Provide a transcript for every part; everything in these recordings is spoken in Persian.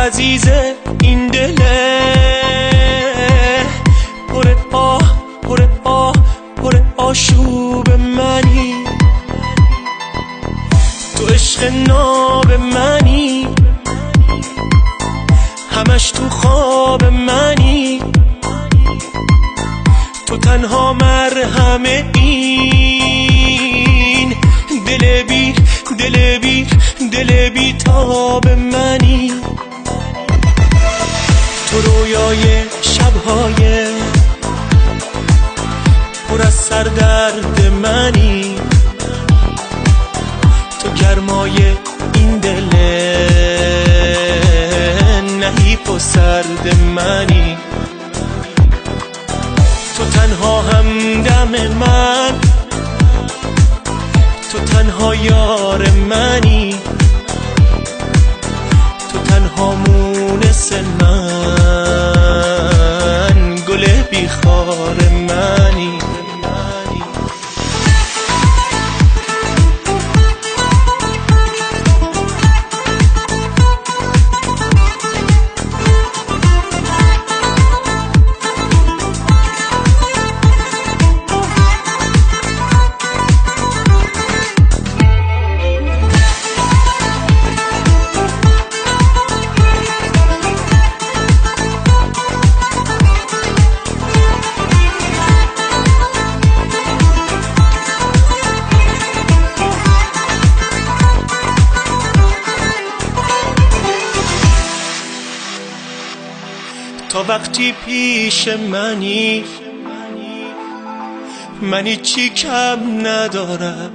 عزیزه این دله پر آشوب منی، تو عشق ناب منی، همش تو خواب منی، تو تنها مرهم این دل بی تاب منی، تو رویای شبهای پر از سردرد منی، تو گرمای این دل نحیف و سرد منی، تو تنها همدم من، تو تنها یار منی، تو تنها مونس من، گل بیخار منی. تا وقتی پیش منی چی کم ندارم،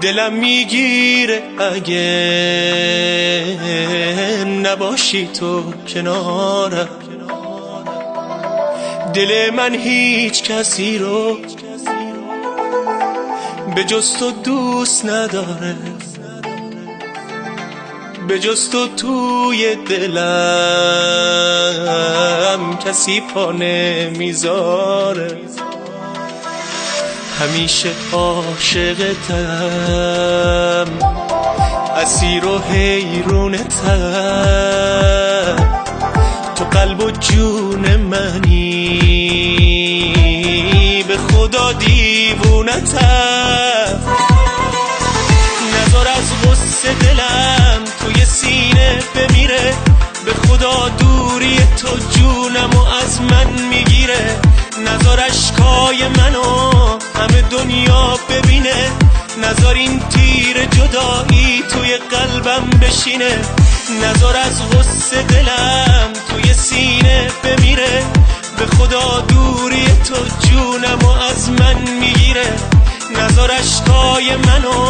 دلم میگیره اگه نباشی تو کنارم، دل من هیچ کسی رو به جز تو دوست نداره، به جز تو توی دلم کسی پا نمیذاره، همیشه عاشقتم، اسیر و حیرونتم، تو قلب و جون منی، به خدا دیوونتم، نذار از غصه دلم توی سینه بمیره، به خدا دوری تو جونم و از من میگیره، نذار اشکای منو همه دنیا ببینه، نذار این تیر جدایی توی قلبم بشینه، نذار از غصه دلم توی سینه بمیره، به خدا دوری تو جونم و از من میگیره، نذار اشکای منو